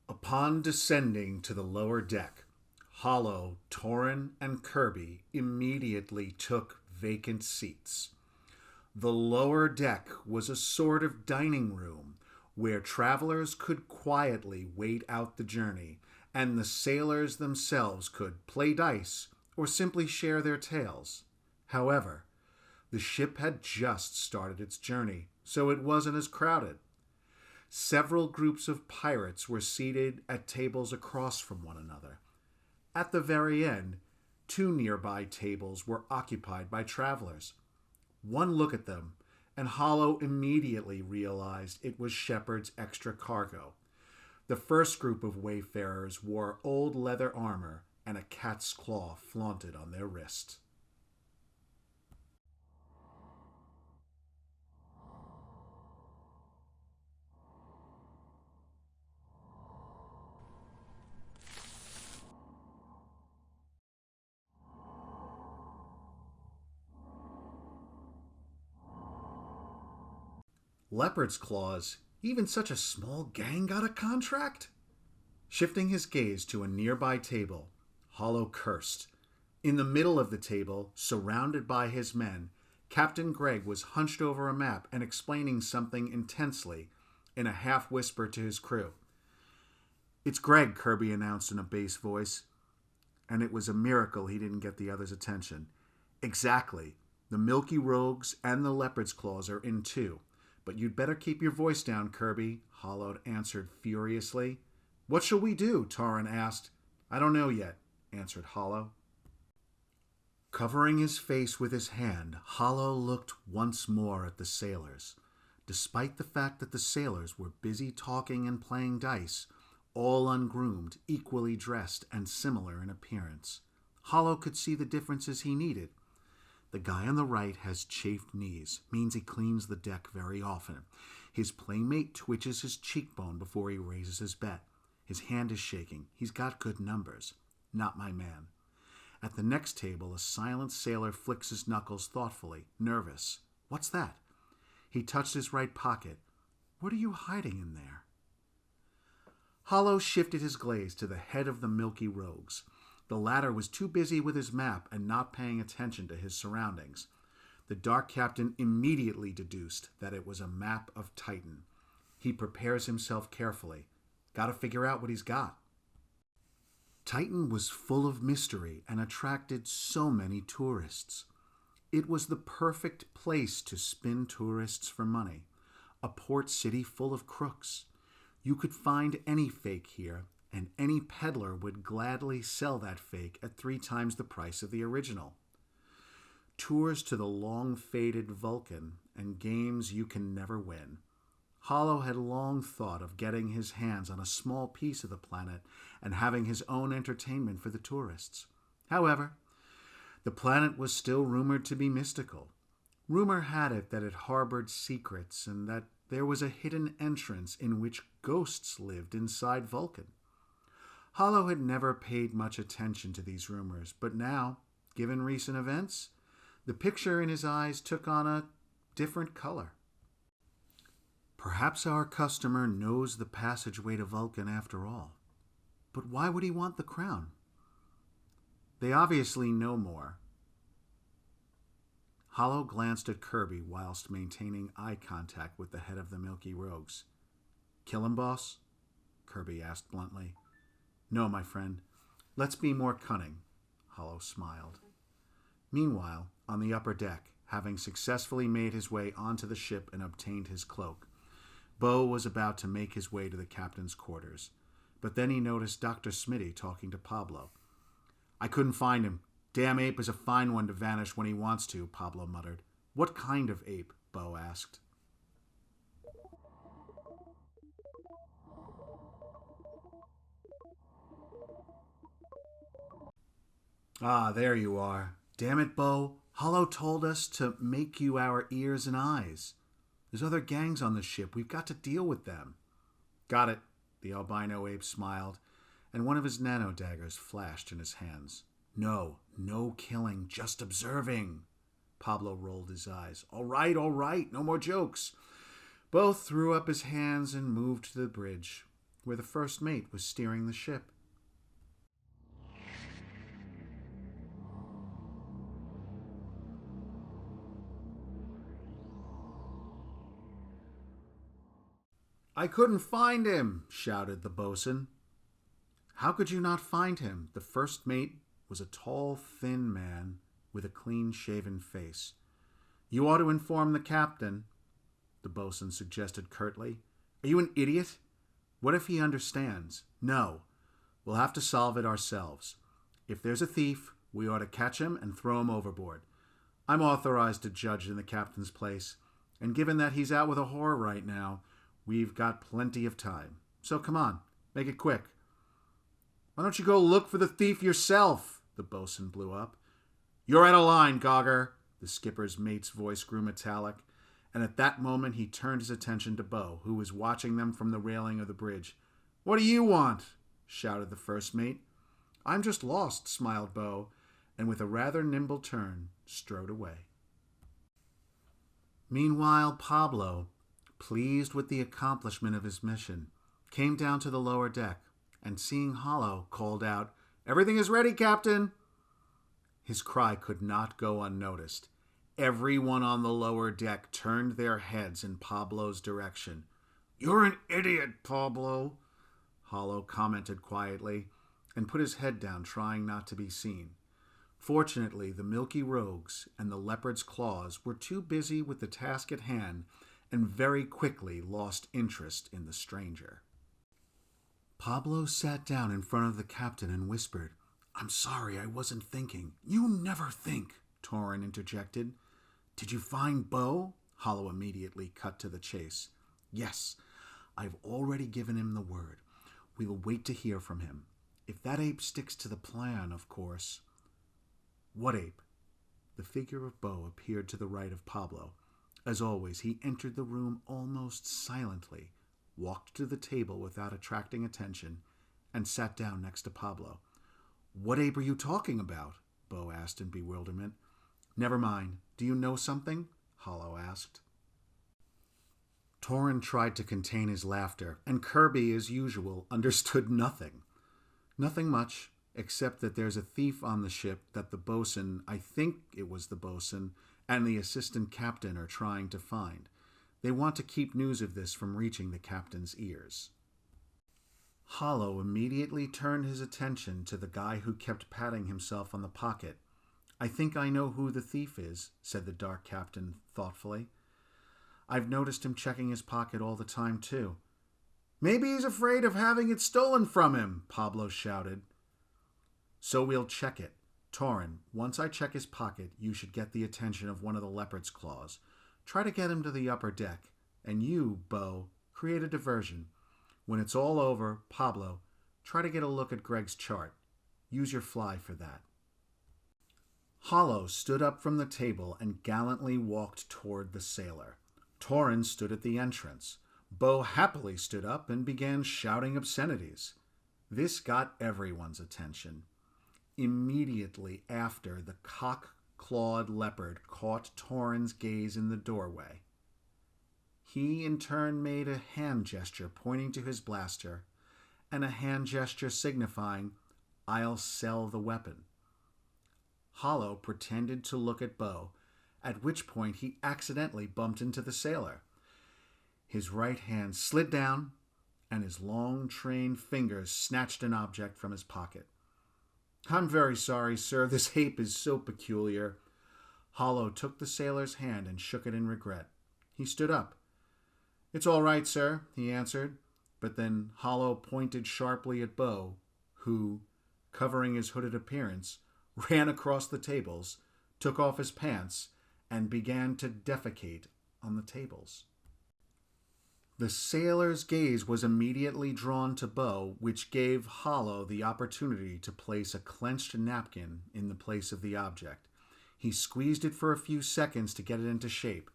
Upon descending to the lower deck, Hollow, Torin, and Kirby immediately took vacant seats. The lower deck was a sort of dining room where travelers could quietly wait out the journey, and the sailors themselves could play dice or simply share their tales. However, the ship had just started its journey, so it wasn't as crowded. Several groups of pirates were seated at tables across from one another. At the very end, two nearby tables were occupied by travelers. One look at them, and Hollow immediately realized it was Shepard's extra cargo. The first group of wayfarers wore old leather armor, and a cat's claw flaunted on their wrist. Leopard's claws? Even such a small gang got a contract? Shifting his gaze to a nearby table, Hollow cursed. In the middle of the table, surrounded by his men, Captain Gregg was hunched over a map and explaining something intensely in a half whisper to his crew. "It's Gregg," Kirby announced in a bass voice, and it was a miracle he didn't get the others' attention. "Exactly. The Milky Rogues and the Leopard's Claws are in too. But you'd better keep your voice down, Kirby," Hollow answered furiously. "What shall we do?" Torin asked. "I don't know yet," answered Hollow. Covering his face with his hand, Hollow looked once more at the sailors. Despite the fact that the sailors were busy talking and playing dice, all ungroomed, equally dressed, and similar in appearance, Hollow could see the differences he needed. The guy on the right has chafed knees, means he cleans the deck very often. His playmate twitches his cheekbone before he raises his bet. His hand is shaking. He's got good numbers. Not my man. At the next table, a silent sailor flicks his knuckles thoughtfully, nervous. What's that? He touched his right pocket. What are you hiding in there? Hollow shifted his gaze to the head of the Milky Rogues. The latter was too busy with his map and not paying attention to his surroundings. The Dark Captain immediately deduced that it was a map of Titan. He prepares himself carefully. Gotta figure out what he's got. Titan was full of mystery and attracted so many tourists. It was the perfect place to spin tourists for money. A port city full of crooks. You could find any fake here, and any peddler would gladly sell that fake at 3 times the price of the original. Tours to the long-faded Vulcan and games you can never win. Hollow had long thought of getting his hands on a small piece of the planet and having his own entertainment for the tourists. However, the planet was still rumored to be mystical. Rumor had it that it harbored secrets and that there was a hidden entrance in which ghosts lived inside Vulcan. Hollow had never paid much attention to these rumors, but now, given recent events, the picture in his eyes took on a different color. Perhaps our customer knows the passageway to Vulcan after all. But why would he want the crown? They obviously know more. Hollow glanced at Kirby whilst maintaining eye contact with the head of the Milky Rogues. "Kill him, boss?" Kirby asked bluntly. "No, my friend. Let's be more cunning," Hollow smiled. Meanwhile, on the upper deck, having successfully made his way onto the ship and obtained his cloak, Bo was about to make his way to the captain's quarters. But then he noticed Dr. Smitty talking to Pablo. "I couldn't find him. Damn ape is a fine one to vanish when he wants to," Pablo muttered. "What kind of ape?" Bo asked. "Ah, there you are. Damn it, Bo. Hollow told us to make you our ears and eyes. There's other gangs on the ship. We've got to deal with them." "Got it," the albino ape smiled. and one of his nano daggers flashed in his hands. No, no killing, just observing. Pablo rolled his eyes. All right, no more jokes. Bo threw up his hands and moved to the bridge, where the first mate was steering the ship. I couldn't find him, shouted the bosun. How could you not find him? The first mate was a tall, thin man with a clean-shaven face. You ought to inform the captain, the bosun suggested curtly. Are you an idiot? What if he understands? No. We'll have to solve it ourselves. If there's a thief, we ought to catch him and throw him overboard. I'm authorized to judge in the captain's place, and given that he's out with a whore right now, we've got plenty of time. So come on, make it quick. Why don't you go look for the thief yourself? The bosun blew up. You're out of line, Gogger. The skipper's mate's voice grew metallic, and at that moment he turned his attention to Bo, who was watching them from the railing of the bridge. What do you want? Shouted the first mate. I'm just lost, smiled Bo, and with a rather nimble turn, strode away. Meanwhile, Pablo, pleased with the accomplishment of his mission, came down to the lower deck, and seeing Hollow, called out, Everything is ready, Captain! His cry could not go unnoticed. Everyone on the lower deck turned their heads in Pablo's direction. You're an idiot, Pablo, Hollow commented quietly, and put his head down, trying not to be seen. Fortunately, the Milky Rogues and the Leopard's Claws were too busy with the task at hand and very quickly lost interest in the stranger. Pablo sat down in front of the captain and whispered, I'm sorry, I wasn't thinking. You never think, Torin interjected. Did you find Bo? Hollow immediately cut to the chase. Yes, I've already given him the word. We'll wait to hear from him. If that ape sticks to the plan, of course. What ape? The figure of Bo appeared to the right of Pablo. As always, he entered the room almost silently, walked to the table without attracting attention, and sat down next to Pablo. What ape are you talking about? Bo asked in bewilderment. Never mind. Do you know something? Hollow asked. Torin tried to contain his laughter, and Kirby, as usual, understood nothing. Nothing much, except that there's a thief on the ship that the bosun, I think it was the bosun, and the assistant captain are trying to find. They want to keep news of this from reaching the captain's ears. Hollow immediately turned his attention to the guy who kept patting himself on the pocket. I think I know who the thief is, said the dark captain thoughtfully. I've noticed him checking his pocket all the time, too. Maybe he's afraid of having it stolen from him, Pablo shouted. So we'll check it. Torin, once I check his pocket, you should get the attention of one of the Leopard's Claws. Try to get him to the upper deck. And you, Bo, create a diversion. When it's all over, Pablo, try to get a look at Greg's chart. Use your fly for that. Hollow stood up from the table and gallantly walked toward the sailor. Torin stood at the entrance. Bo happily stood up and began shouting obscenities. This got everyone's attention. Immediately after, the cock-clawed leopard caught Torin's gaze in the doorway. He in turn made a hand gesture pointing to his blaster, and a hand gesture signifying, I'll sell the weapon. Hollow pretended to look at Bo, at which point he accidentally bumped into the sailor. His right hand slid down, and his long, trained fingers snatched an object from his pocket. I'm very sorry, sir. This ape is so peculiar. Hollow took the sailor's hand and shook it in regret. He stood up. It's all right, sir, he answered, but then Hollow pointed sharply at Bo, who, covering his hooded appearance, ran across the tables, took off his pants, and began to defecate on the tables. The sailor's gaze was immediately drawn to Bo, which gave Hollow the opportunity to place a clenched napkin in the place of the object. He squeezed it for a few seconds to get it into shape.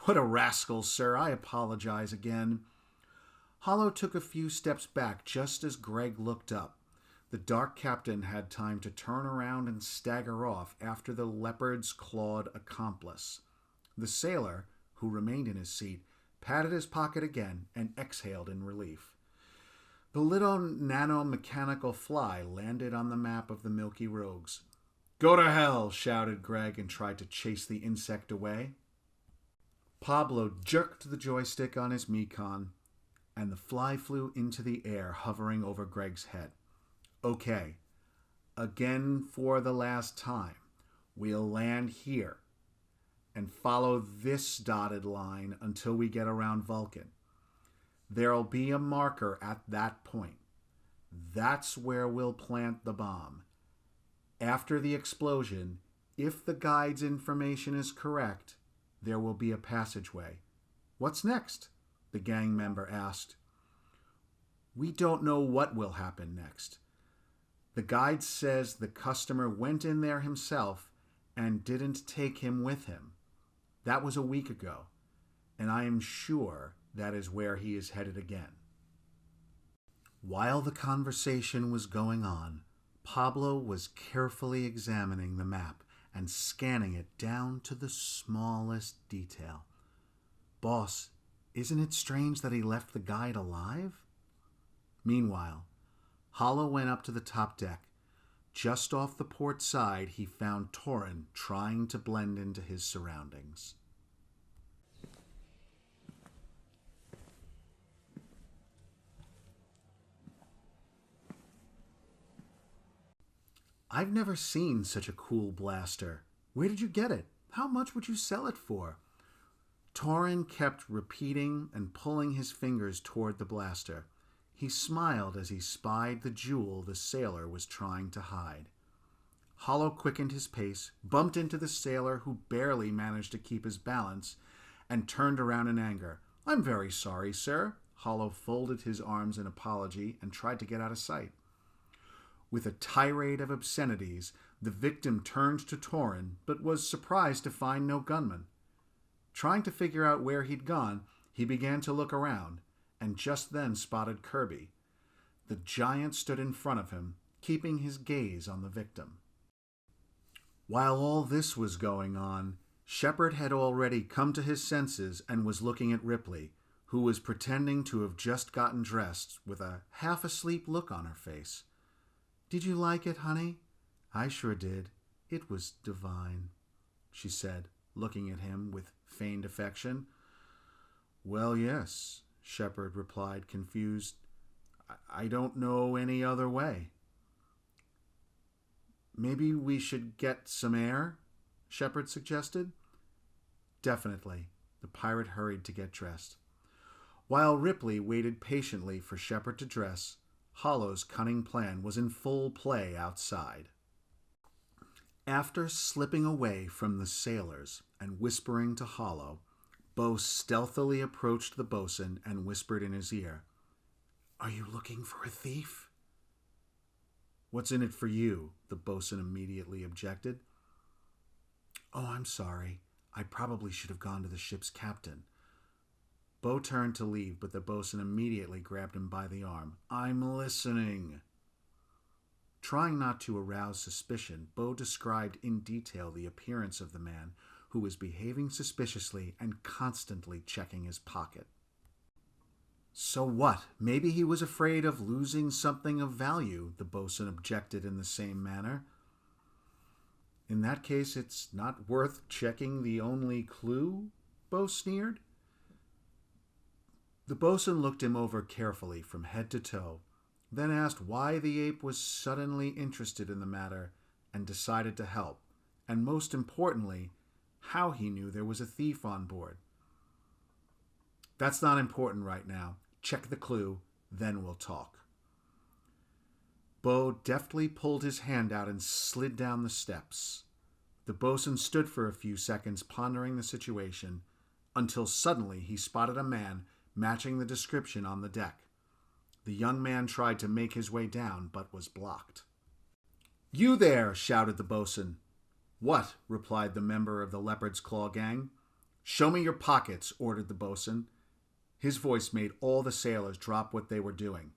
What a rascal, sir! I apologize again. Hollow took a few steps back just as Greg looked up. The dark captain had time to turn around and stagger off after the leopard's clawed accomplice. The sailor, who remained in his seat, patted his pocket again and exhaled in relief. The little nano-mechanical fly landed on the map of the Milky Rogues. "Go to hell!" shouted Greg and tried to chase the insect away. Pablo jerked the joystick on his Mekon, and the fly flew into the air, hovering over Greg's head. "Okay, again for the last time. We'll land here and follow this dotted line until we get around Vulcan. There'll be a marker at that point. That's where we'll plant the bomb. After the explosion, if the guide's information is correct, there will be a passageway." "What's next?" the gang member asked. "We don't know what will happen next. The guide says the customer went in there himself and didn't take him with him. That was a week ago, and I am sure that is where he is headed again." While the conversation was going on, Pablo was carefully examining the map and scanning it down to the smallest detail. "Boss, isn't it strange that he left the guide alive?" Meanwhile, Hollow went up to the top deck. Just off the port side, he found Torin trying to blend into his surroundings. "I've never seen such a cool blaster. Where did you get it? How much would you sell it for?" Torin kept repeating and pulling his fingers toward the blaster. He smiled as he spied the jewel the sailor was trying to hide. Hollow quickened his pace, bumped into the sailor, who barely managed to keep his balance, and turned around in anger. "I'm very sorry, sir." Hollow folded his arms in apology and tried to get out of sight. With a tirade of obscenities, the victim turned to Torin, but was surprised to find no gunman. Trying to figure out where he'd gone, he began to look around, and just then spotted Kirby. The giant stood in front of him, keeping his gaze on the victim. While all this was going on, Shepard had already come to his senses and was looking at Ripley, who was pretending to have just gotten dressed with a half-asleep look on her face. "Did you like it, honey?" "I sure did. It was divine," she said, looking at him with feigned affection. "Well, yes," Shepard replied, confused. I don't know any other way." "Maybe we should get some air?" Shepard suggested. "Definitely." The pirate hurried to get dressed. While Ripley waited patiently for Shepard to dress, Hollow's cunning plan was in full play outside. After slipping away from the sailors and whispering to Hollow, Bo stealthily approached the bosun and whispered in his ear, "Are you looking for a thief?" "What's in it for you?" the bosun immediately objected. "Oh, I'm sorry. I probably should have gone to the ship's captain." Bo turned to leave, but the bosun immediately grabbed him by the arm. "I'm listening." Trying not to arouse suspicion, Bo described in detail the appearance of the man, who was behaving suspiciously and constantly checking his pocket. "So what? Maybe he was afraid of losing something of value," the bosun objected in the same manner. "In that case, it's not worth checking the only clue?" Bo sneered. The bosun looked him over carefully from head to toe, then asked why the ape was suddenly interested in the matter and decided to help, and most importantly, how he knew there was a thief on board. "That's not important right now. Check the clue, then we'll talk." Bo deftly pulled his hand out and slid down the steps. The bosun stood for a few seconds pondering the situation, until suddenly he spotted a man matching the description on the deck. The young man tried to make his way down, but was blocked. "You there!" shouted the bosun. "What?" replied the member of the Leopard's Claw gang. "Show me your pockets," ordered the bosun. His voice made all the sailors drop what they were doing.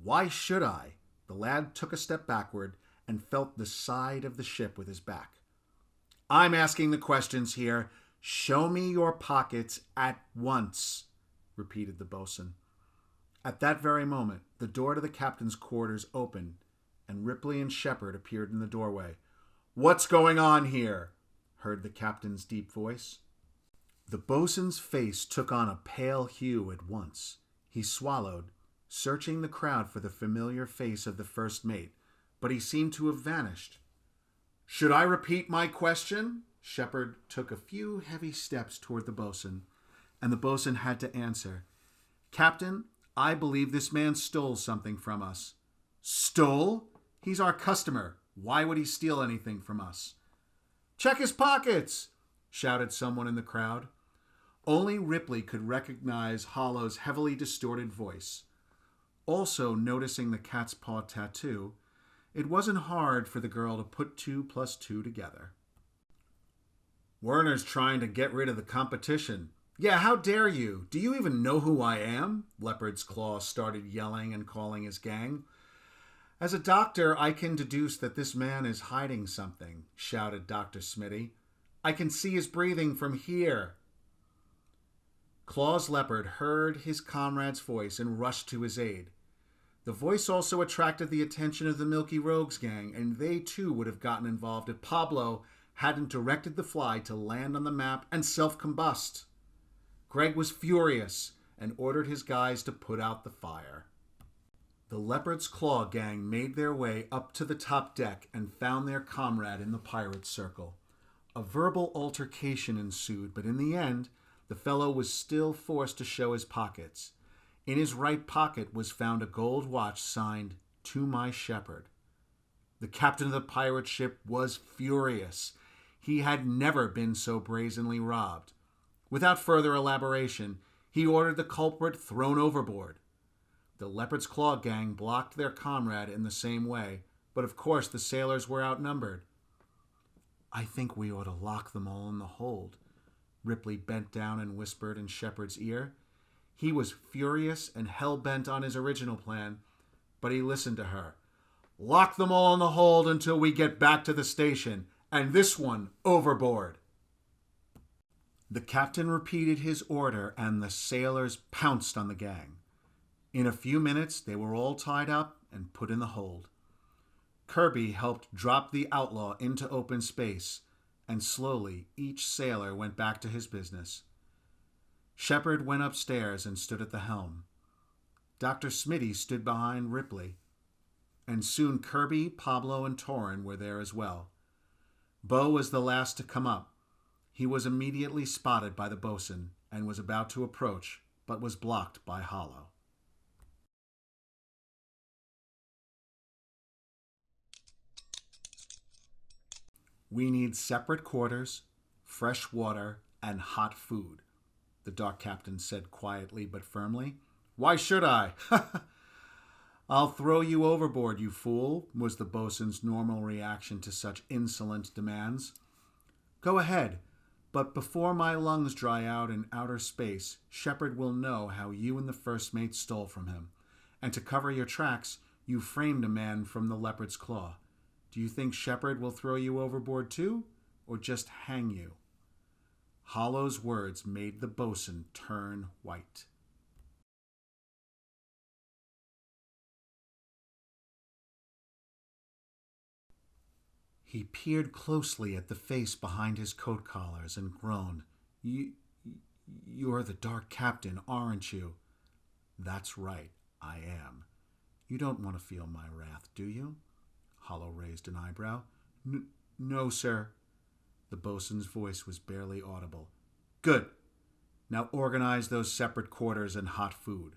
"Why should I?" The lad took a step backward and felt the side of the ship with his back. I'm asking the questions here. Show me your pockets at once, repeated the boatswain. At that very moment, the door to the captain's quarters opened, and Ripley and Shepard appeared in the doorway. What's going on here? Heard the captain's deep voice. The boatswain's face took on a pale hue at once. He swallowed, searching the crowd for the familiar face of the first mate, but he seemed to have vanished. Should I repeat my question? Shepard took a few heavy steps toward the boatswain, and the boatswain had to answer. Captain, I believe this man stole something from us. Stole? He's our customer. Why would he steal anything from us? Check his pockets, shouted someone in the crowd. Only Ripley could recognize Hollow's heavily distorted voice. Also noticing the cat's paw tattoo, it wasn't hard for the girl to put 2 + 2 together. Werner's trying to get rid of the competition. Yeah, how dare you? Do you even know who I am? Leopard's Claw started yelling and calling his gang. As a doctor, I can deduce that this man is hiding something, shouted Dr. Smitty. I can see his breathing from here. Claw's Leopard heard his comrade's voice and rushed to his aid. The voice also attracted the attention of the Milky Rogues gang, and they too would have gotten involved if Pablo hadn't directed the fly to land on the map and self-combust. Greg was furious and ordered his guys to put out the fire. The Leopard's Claw gang made their way up to the top deck and found their comrade in the pirate's circle. A verbal altercation ensued, but in the end, the fellow was still forced to show his pockets. In his right pocket was found a gold watch signed, "To my Shepard." The captain of the pirate ship was furious. He had never been so brazenly robbed. Without further elaboration, he ordered the culprit thrown overboard. The Leopard's Claw gang blocked their comrade in the same way, but of course the sailors were outnumbered. I think we ought to lock them all in the hold. Ripley bent down and whispered in Shepard's ear. He was furious and hell-bent on his original plan, but he listened to her. Lock them all in the hold until we get back to the station, and this one overboard. The captain repeated his order, and the sailors pounced on the gang. In a few minutes, they were all tied up and put in the hold. Kirby helped drop the outlaw into open space, and slowly each sailor went back to his business. Shepard went upstairs and stood at the helm. Dr. Smitty stood behind Ripley, and soon Kirby, Pablo, and Torrin were there as well. Bo was the last to come up. He was immediately spotted by the boatswain and was about to approach, but was blocked by Hollow. We need separate quarters, fresh water, and hot food, the Dark Captain said quietly but firmly. Why should I? I'll throw you overboard, you fool, was the boatswain's normal reaction to such insolent demands. Go ahead, but before my lungs dry out in outer space, Shepard will know how you and the first mate stole from him. And to cover your tracks, you framed a man from the Leopard's Claw. Do you think Shepard will throw you overboard too, or just hang you? Hollow's words made the boatswain turn white. He peered closely at the face behind his coat collars and groaned. You're the Dark Captain, aren't you? That's right, I am. You don't want to feel my wrath, do you? Hollow raised an eyebrow. No, sir. The boatswain's voice was barely audible. Good. Now organize those separate quarters and hot food.